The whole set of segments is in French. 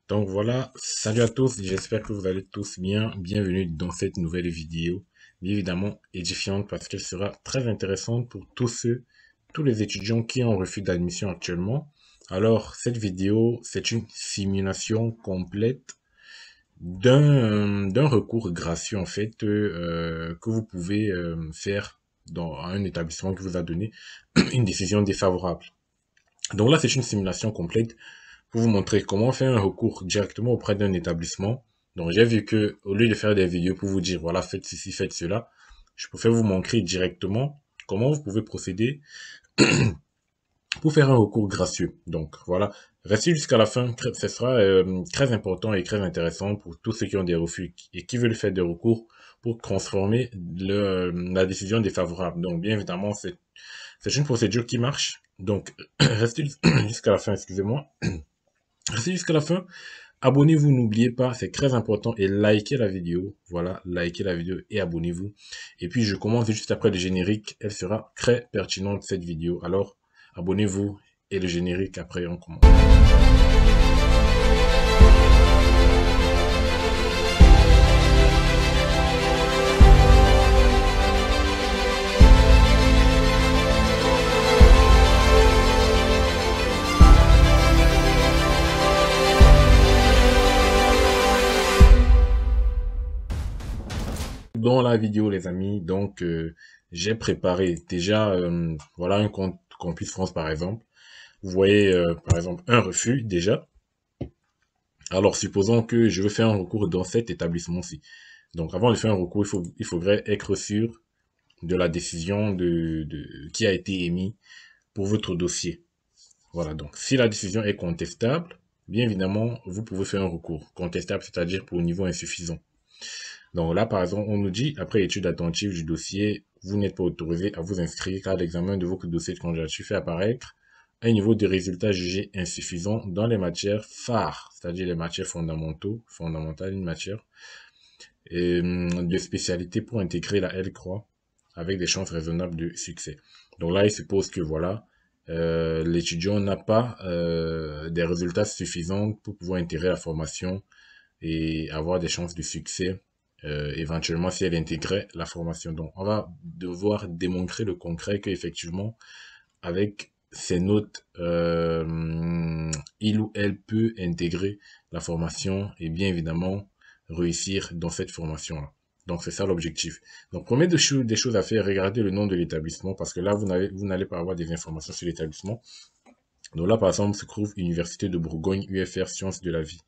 Donc voilà, salut à tous, j'espère que vous allez tous bien. Bienvenue dans cette nouvelle vidéo, bien évidemment édifiante parce qu'elle sera très intéressante pour tous les étudiants qui ont un refus d'admission actuellement. Alors, cette vidéo, c'est une simulation complète d'un recours gracieux en fait que vous pouvez faire dans un établissement qui vous a donné une décision défavorable. Donc là, c'est une simulation complète pour vous montrer comment faire un recours directement auprès d'un établissement. Donc, j'ai vu que, au lieu de faire des vidéos pour vous dire, voilà, faites ceci, faites cela, je préfère vous montrer directement comment vous pouvez procéder pour faire un recours gracieux. Donc, voilà. Restez jusqu'à la fin, ce sera très important et très intéressant pour tous ceux qui ont des refus et qui veulent faire des recours pour transformer la décision défavorable. Donc, bien évidemment, c'est une procédure qui marche. Donc, restez jusqu'à la fin, excusez-moi. Restez jusqu'à la fin. Abonnez-vous, n'oubliez pas, c'est très important. Et likez la vidéo. Voilà, likez la vidéo et abonnez-vous. Et puis, je commence juste après le générique. Elle sera très pertinente, cette vidéo. Alors, abonnez-vous et le générique, après, on commence. Dans la vidéo, les amis, donc, j'ai préparé déjà, voilà, un compte Campus France, par exemple. Vous voyez, par exemple, un refus, déjà. Alors, supposons que je veux faire un recours dans cet établissement-ci. Donc, avant de faire un recours, il faudrait être sûr de la décision qui a été émise pour votre dossier. Voilà, donc si la décision est contestable, bien évidemment, vous pouvez faire un recours. Contestable, c'est-à-dire pour niveau insuffisant. Donc là, par exemple, on nous dit, après étude attentive du dossier, vous n'êtes pas autorisé à vous inscrire car l'examen de votre dossier de candidature fait apparaître un niveau de résultat jugé insuffisant dans les matières phares, c'est-à-dire les matières fondamentales, une matière, et de spécialité pour intégrer la L-Croix avec des chances raisonnables de succès. Donc là, il suppose que voilà, l'étudiant n'a pas des résultats suffisants pour pouvoir intégrer la formation et avoir des chances de succès, éventuellement si elle intégrait la formation. Donc, on va devoir démontrer le concret qu'effectivement, avec ces notes, il ou elle peut intégrer la formation et bien évidemment réussir dans cette formation-là. Donc, c'est ça l'objectif. Donc, première des choses à faire, regardez le nom de l'établissement parce que là, vous n'allez pas avoir des informations sur l'établissement. Donc là, par exemple, se trouve Université de Bourgogne, UFR Sciences de la vie.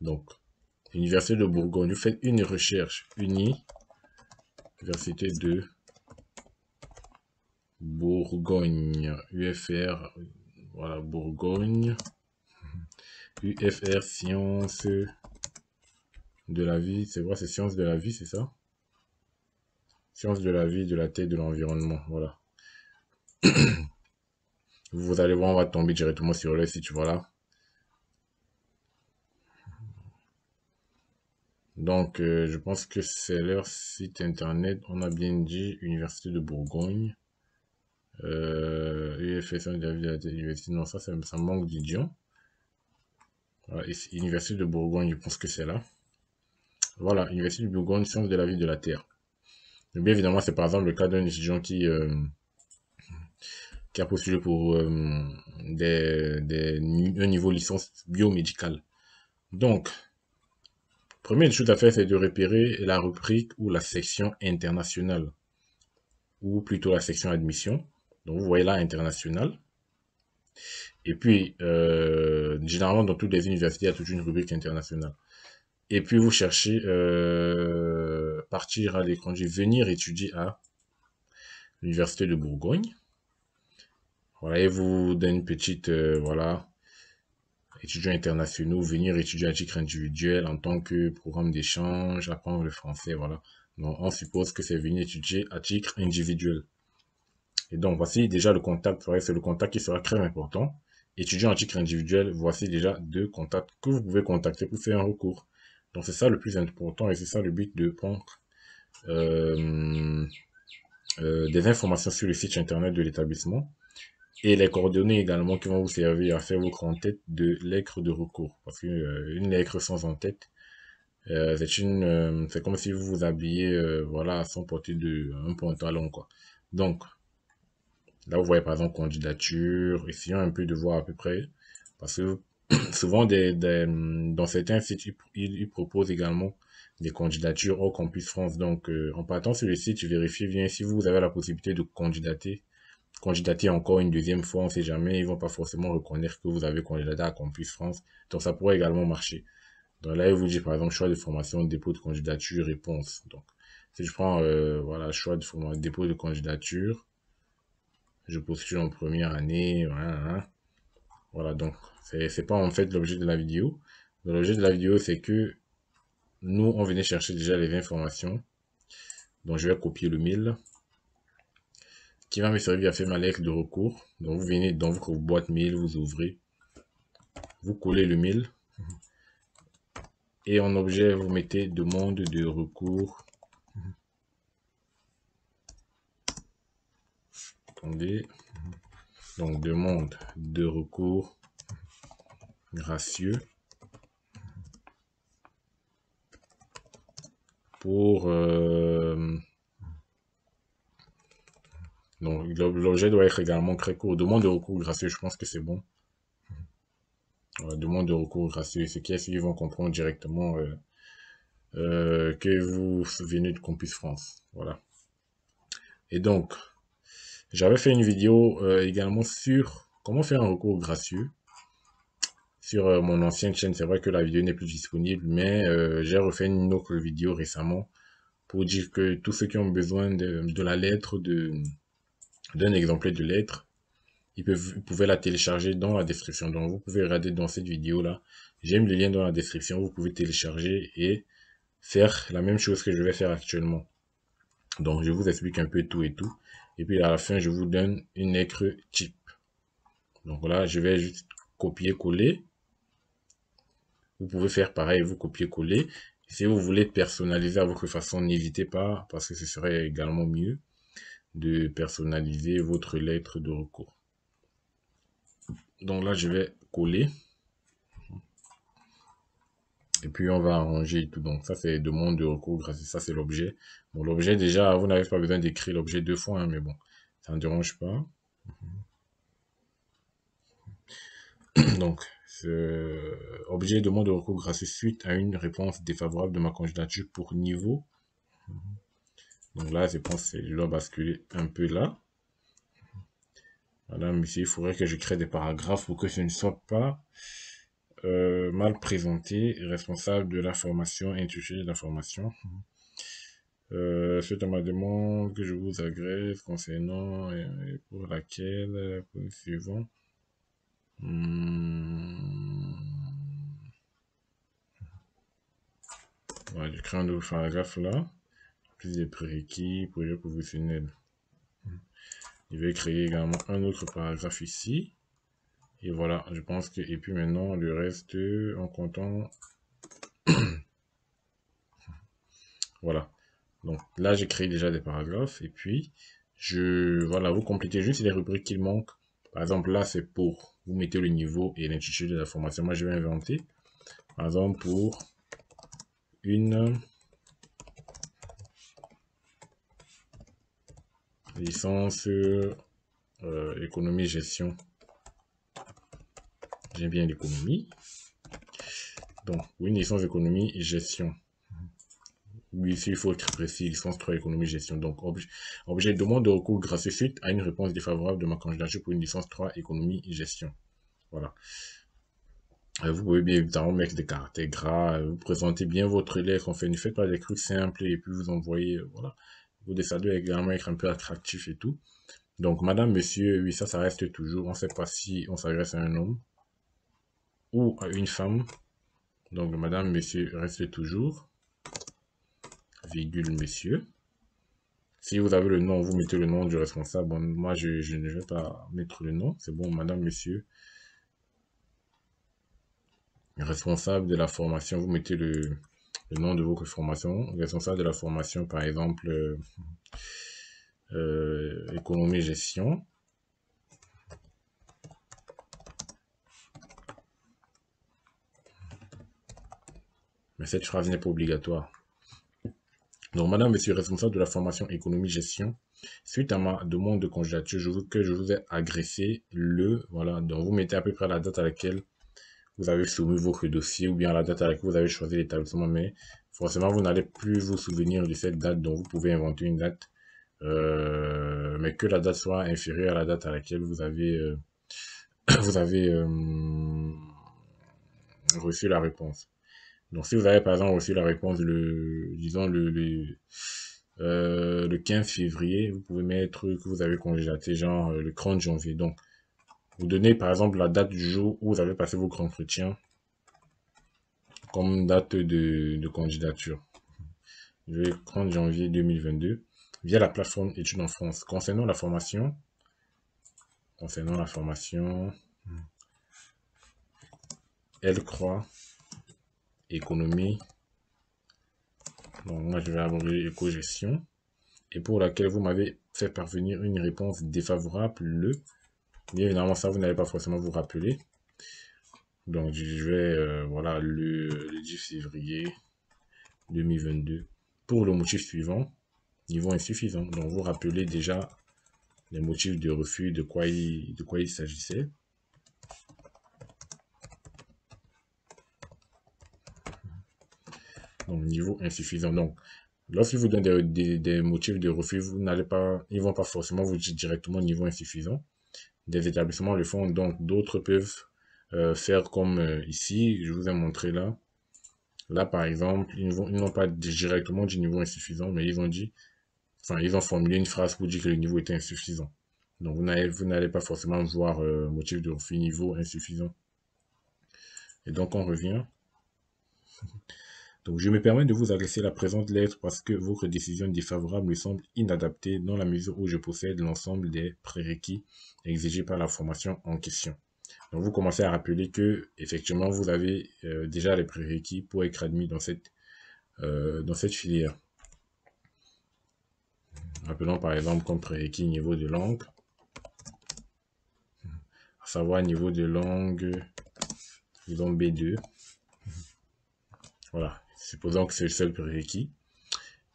Donc, Université de Bourgogne, vous faites une recherche, Université de Bourgogne, UFR, voilà, Bourgogne, UFR Sciences de la vie, c'est quoi, c'est Sciences de la vie, c'est ça? Sciences de la vie, de la terre, de l'environnement, voilà. Vous allez voir, on va tomber directement sur le site, voilà. Donc, je pense que c'est leur site internet. On a bien dit Université de Bourgogne. UFR de la vie, non, ça manque d'idiom. Voilà, Université de Bourgogne, je pense que c'est là. Voilà, Université de Bourgogne, sciences de la vie de la Terre. Mais bien évidemment, c'est par exemple le cas d'un étudiant qui a postulé pour un niveau licence biomédicale. Donc, première chose à faire, c'est de repérer la rubrique ou la section internationale, ou plutôt la section admission. Donc, vous voyez là, international. Et puis, généralement, dans toutes les universités, il y a toute une rubrique internationale. Et puis, vous cherchez partir à l'étranger, venir étudier à l'Université de Bourgogne. Voilà, et vous donne une petite, voilà, étudiants internationaux, venir étudier à titre individuel en tant que programme d'échange, apprendre le français, voilà. Donc, on suppose que c'est venir étudier à titre individuel. Et donc, voici déjà le contact, c'est le contact qui sera très important. Étudiant à titre individuel, voici déjà deux contacts que vous pouvez contacter pour faire un recours. Donc, c'est ça le plus important et c'est ça le but de prendre des informations sur le site internet de l'établissement. Et les coordonnées également qui vont vous servir à faire votre en-tête de lettre de recours. Parce que une lettre sans en-tête, c'est comme si vous vous habillez, voilà, sans porter un pantalon, quoi. Donc, là, vous voyez par exemple candidature, essayons un peu de voir à peu près, parce que souvent dans certains sites, ils proposent également des candidatures au Campus France. Donc, en partant sur le site, je vérifie bien si vous avez la possibilité de candidater encore une deuxième fois, on sait jamais, ils vont pas forcément reconnaître que vous avez candidaté à Campus France. Donc, ça pourrait également marcher. Donc là, il vous dit par exemple choix de formation, dépôt de candidature, réponse. Donc, si je prends, voilà, choix de formation, dépôt de candidature, je postule en première année, voilà, voilà, donc c'est pas en fait l'objet de la vidéo. L'objet de la vidéo, c'est que nous, on venait chercher déjà les informations. Donc, je vais copier le mail qui va me servir à faire ma lettre de recours. Donc, vous venez dans votre boîte mail, vous ouvrez, vous collez le mail et en objet, vous mettez demande de recours. Attendez. Donc, demande de recours gracieux pour donc l'objet doit être également très court. Demande de recours gracieux, je pense que c'est bon. Demande de recours gracieux, ce qui est qu'ils vont comprendre directement que vous venez de Campus France. Voilà. Et donc, j'avais fait une vidéo également sur comment faire un recours gracieux sur mon ancienne chaîne. C'est vrai que la vidéo n'est plus disponible, mais j'ai refait une autre vidéo récemment pour dire que tous ceux qui ont besoin de la lettre, d'un exemplaire de lettre, vous pouvez la télécharger dans la description. Donc, vous pouvez regarder dans cette vidéo-là. J'ai mis le lien dans la description. Vous pouvez télécharger et faire la même chose que je vais faire actuellement. Donc, je vous explique un peu tout et tout. Et puis, à la fin, je vous donne une lettre type. Donc, là, je vais juste copier-coller. Vous pouvez faire pareil, vous copier-coller. Si vous voulez personnaliser à votre façon, n'hésitez pas, parce que ce serait également mieux de personnaliser votre lettre de recours. Donc là, je vais coller. Et puis, on va arranger tout. Donc, ça, c'est demande de recours grâce à ça, c'est l'objet. Bon, l'objet, déjà, vous n'avez pas besoin d'écrire l'objet deux fois, hein, mais bon, ça ne dérange pas. Donc, objet demande de recours grâce suite à une réponse défavorable de ma candidature pour niveau. Donc là, je pense que je dois basculer un peu là. Madame, monsieur, il faudrait que je crée des paragraphes pour que ce ne soit pas mal présenté. Responsable de la formation, intitulé de la formation. Suite à ma demande que je vous agresse concernant pour laquelle, pour le suivant. Voilà, je crée un nouveau paragraphe là. Plus de prérequis, projet professionnel. Je vais créer également un autre paragraphe ici. Et voilà, je pense que, et puis maintenant, le reste, en comptant. Voilà. Donc là, j'ai créé déjà des paragraphes. Et puis, voilà, vous complétez juste les rubriques qu'il manque. Par exemple, là, c'est pour, vous mettez le niveau et l'intitulé de la formation. Moi, je vais inventer. Par exemple, pour une licence économie-gestion. J'aime bien l'économie. Donc, une licence économie et gestion. Oui, ici, il faut être précis, licence 3 économie gestion. Donc, objet demande de recours gracieux suite à une réponse défavorable de ma candidature pour une licence 3 économie et gestion. Voilà. Vous pouvez bien évidemment mettre des caractères gras, vous présentez bien votre lettre, enfin, ne faites pas des trucs simples et puis vous envoyez, voilà. Ça doit également être un peu attractif et tout. Donc, madame, monsieur, oui, ça reste toujours. On ne sait pas si on s'adresse à un homme ou à une femme. Donc, madame, monsieur, reste toujours. Virgule, monsieur. Si vous avez le nom, vous mettez le nom du responsable. Bon, moi, je ne vais pas mettre le nom. C'est bon, madame, monsieur. Responsable de la formation, vous mettez le nom de votre formation. Responsable de la formation, par exemple, économie-gestion. mais cette phrase n'est pas obligatoire. Donc, madame, monsieur responsable de la formation économie-gestion, suite à ma demande de candidature, je vous ai agressé voilà, donc vous mettez à peu près la date à laquelle vous avez soumis votre dossier ou bien la date à laquelle vous avez choisi l'établissement, mais forcément, vous n'allez plus vous souvenir de cette date, donc vous pouvez inventer une date, mais que la date soit inférieure à la date à laquelle vous avez, vous avez reçu la réponse. Donc, si vous avez par exemple reçu la réponse disons le 15 février, vous pouvez mettre que vous avez candidaté genre le 30 janvier. Donc, vous donnez par exemple la date du jour où vous avez passé vos entretiens comme date de candidature. Le 30 janvier 2022 via la plateforme Études en France. Concernant la formation, elle croit économie. Donc, moi, je vais aborder éco-gestion. Et pour laquelle vous m'avez fait parvenir une réponse défavorable. Bien évidemment, ça, vous n'allez pas forcément vous rappeler. Donc, je vais, voilà, le 10 février 2022. Pour le motif suivant, niveau insuffisant. Donc, vous rappelez déjà les motifs de refus, de quoi il s'agissait. Donc, niveau insuffisant. Donc, lorsqu'ils vous donnent des motifs de refus, ils vont pas forcément vous dire directement niveau insuffisant. Des établissements le font, donc d'autres peuvent faire comme ici, je vous ai montré là. Là, par exemple, ils n'ont pas directement dit niveau insuffisant, mais ils ont formulé une phrase pour dire que le niveau était insuffisant. Donc, vous n'allez pas forcément voir motif de refus niveau insuffisant. Et donc, on revient. Donc, je me permets de vous adresser la présente lettre parce que votre décision défavorable me semble inadaptée dans la mesure où je possède l'ensemble des prérequis exigés par la formation en question. Donc, vous commencez à rappeler que, effectivement, vous avez déjà les prérequis pour être admis dans cette filière. Rappelons par exemple comme prérequis niveau de langue, à savoir niveau de langue, disons B2. Voilà, supposons que c'est le seul prérequis.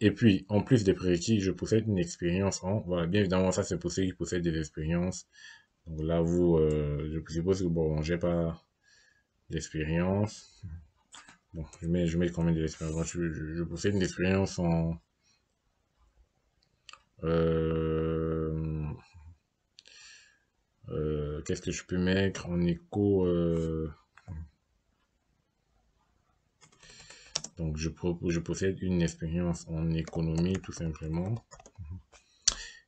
Et puis, en plus des prérequis, je possède une expérience voilà, bien évidemment, ça c'est pour ceux qui possèdent des expériences. Donc là, je suppose que, bon, j'ai pas d'expérience. Bon, je mets combien d'expérience? Je possède une expérience euh, qu'est-ce que je peux mettre en éco, donc je possède une expérience en économie tout simplement.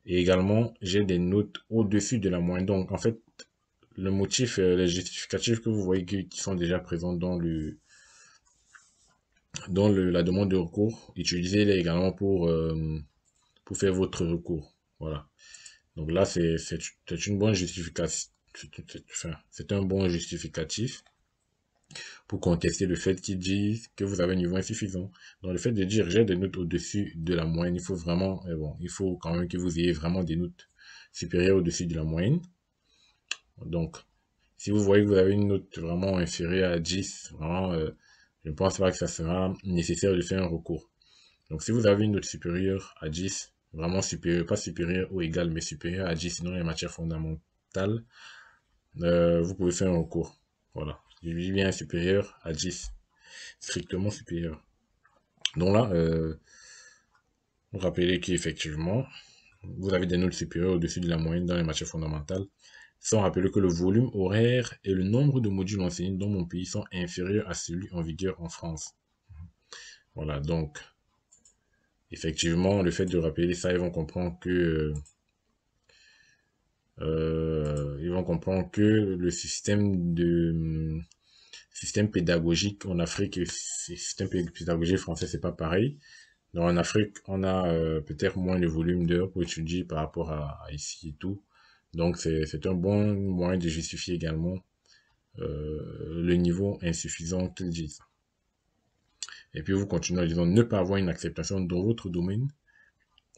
Et également, j'ai des notes au-dessus de la moyenne. Donc, en fait, le motif, les justificatifs que vous voyez qui sont déjà présents la demande de recours, utilisez-les également pour faire votre recours. Voilà. Donc là, c'est une bonne justification. C'est un bon justificatif pour contester le fait qu'ils disent que vous avez un niveau insuffisant. Donc le fait de dire j'ai des notes au-dessus de la moyenne, il faut vraiment, il faut quand même que vous ayez vraiment des notes supérieures au-dessus de la moyenne. Donc, si vous voyez que vous avez une note vraiment inférieure à 10, vraiment, je ne pense pas que ça sera nécessaire de faire un recours. Donc, si vous avez une note supérieure à 10, vraiment supérieure, pas supérieure ou égale, mais supérieure à 10, sinon les matières fondamentales, vous pouvez faire un recours. Voilà. Je dis bien supérieur à 10. Strictement supérieur. Donc là, vous rappelez qu'effectivement, vous avez des notes supérieures au-dessus de la moyenne dans les matières fondamentales, sans rappeler que le volume horaire et le nombre de modules enseignés dans mon pays sont inférieurs à celui en vigueur en France. Voilà, donc, effectivement, le fait de rappeler ça, ils vont comprendre que le système pédagogique en Afrique et le système pédagogique français, c'est pas pareil. Donc en Afrique, on a peut-être moins de volume d'heures pour étudier par rapport à ici et tout. Donc c'est un bon moyen de justifier également le niveau insuffisant qu'ils disent. Et puis vous continuez en disant ne pas avoir une acceptation dans votre domaine.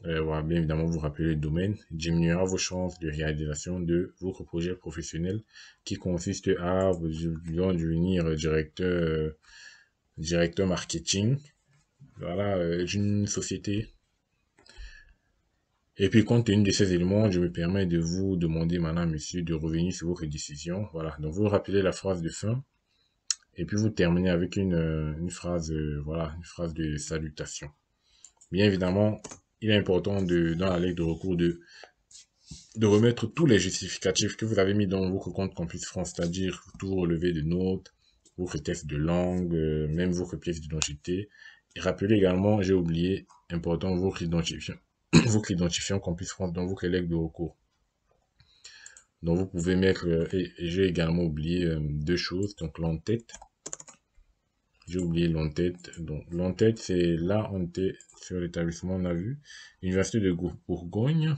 Voilà, bien évidemment, vous rappelez le domaine, diminuera vos chances de réalisation de votre projet professionnel qui consiste à devenir directeur directeur marketing, voilà, d'une société. Et puis, compte tenu de ces éléments, je me permets de vous demander, madame, monsieur, de revenir sur votre décision. Voilà. Donc, vous rappelez la phrase de fin. Et puis, vous terminez avec une phrase, voilà, une phrase de salutation. Bien évidemment, il est important dans la lettre de recours de remettre tous les justificatifs que vous avez mis dans votre compte Campus France, c'est-à-dire tout vos relevés de notes, votre test de langue, même votre pièce d'identité. Et rappelez également, j'ai oublié, important, votre identifiant, votre identifiant Campus France dans votre lettre de recours. Donc vous pouvez mettre, et j'ai également oublié deux choses, donc l'entête. J'ai oublié l'entête. Donc l'entête, c'est là, on était sur l'établissement, on a vu, Université de Bourgogne.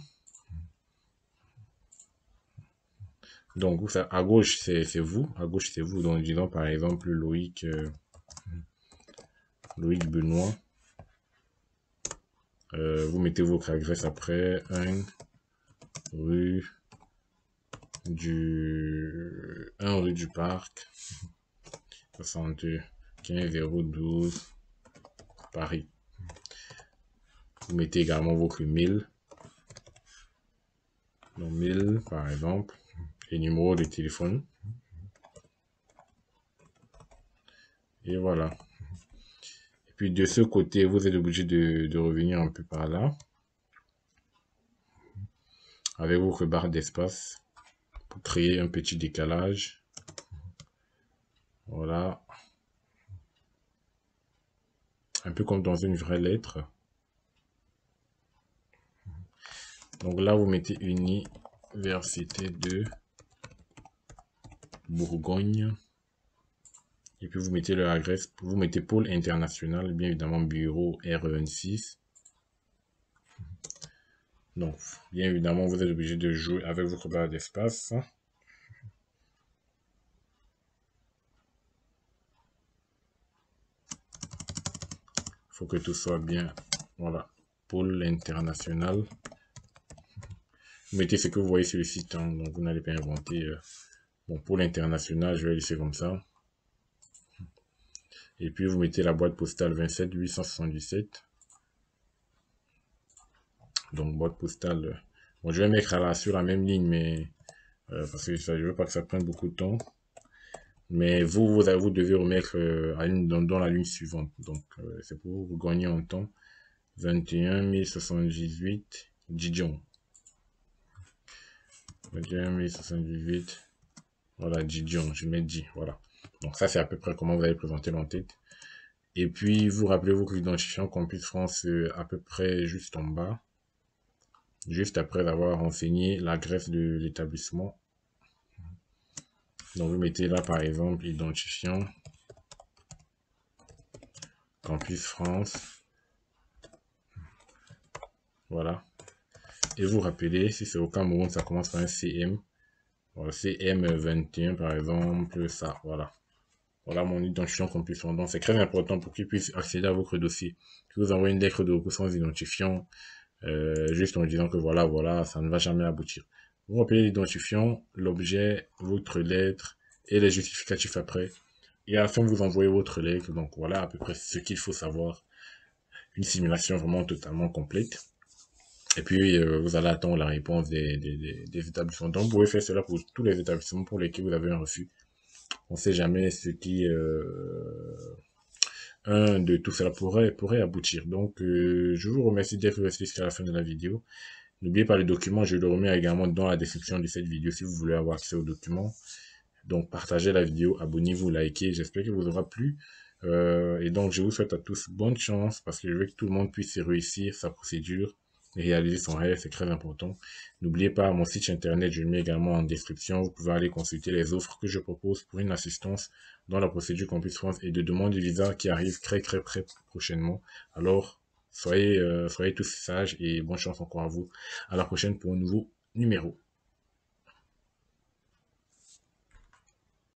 Donc, à gauche, c'est vous. À gauche, c'est vous. Donc, disons par exemple Loïc, Loïc Benoît. Vous mettez votre adresse après. 1 rue 1 rue du Parc. 75 012 Paris. Vous mettez également votre mail. Donc, mail, par exemple. Et numéro de téléphone. Et voilà. Et puis de ce côté, vous êtes obligé de revenir un peu par là. Avec votre barre d'espace. Pour créer un petit décalage. Voilà. Un peu comme dans une vraie lettre. Donc là, vous mettez Université de Bourgogne. Et puis vous mettez leur adresse, vous mettez pôle international, bien évidemment bureau R26. Donc, bien évidemment, vous êtes obligé de jouer avec votre barre d'espace. Il faut que tout soit bien. Voilà, pôle international. Vous mettez ce que vous voyez sur le site, hein, donc vous n'allez pas inventer. Bon, pôle international, je vais laisser comme ça. Et puis vous mettez la boîte postale 27 877. Donc boîte postale. Bon, je vais mettre là sur la même ligne, mais parce que ça, je veux pas que ça prenne beaucoup de temps. Mais vous devez remettre dans la ligne suivante. Donc c'est pour vous gagner en temps. 21 078 Dijon. 21 078. Voilà, Dijon, je mets 10. Voilà. Donc ça, c'est à peu près comment vous allez présenter l'entête. Et puis, vous rappelez-vous que l'identifiant Campus France à peu près juste en bas. Juste après avoir renseigné l'adresse de l'établissement. Donc, vous mettez là, par exemple, identifiant Campus France. Voilà. Et vous rappelez, si c'est au Cameroun, ça commence par un CM. Voilà, CM21, par exemple, ça, voilà. Voilà mon identifiant Campus France. Donc, c'est très important pour qu'il puisse accéder à votre dossier. Si vous envoyez une lettre de recours sans identifiant, juste en disant que voilà, ça ne va jamais aboutir. Vous rappelez l'identifiant, l'objet, votre lettre et les justificatifs après. Et à la fin, vous envoyez votre lettre. Donc voilà à peu près ce qu'il faut savoir. Une simulation vraiment totalement complète. Et puis, vous allez attendre la réponse des établissements. Donc, vous pouvez faire cela pour tous les établissements pour lesquels vous avez un refus. On ne sait jamais ce qui... un de tout cela pourrait aboutir. Donc, je vous remercie d'être resté jusqu'à la fin de la vidéo. N'oubliez pas le document, je le remets également dans la description de cette vidéo si vous voulez avoir accès au document. Donc, partagez la vidéo, abonnez-vous, likez, j'espère qu'il vous aura plu. Et donc, je vous souhaite à tous bonne chance parce que je veux que tout le monde puisse réussir sa procédure et réaliser son rêve, c'est très important. N'oubliez pas mon site internet, je le mets également en description. Vous pouvez aller consulter les offres que je propose pour une assistance dans la procédure Campus France et de demande de visa qui arrive très prochainement. Alors, soyez tous sages et bonne chance encore à vous. À la prochaine pour un nouveau numéro.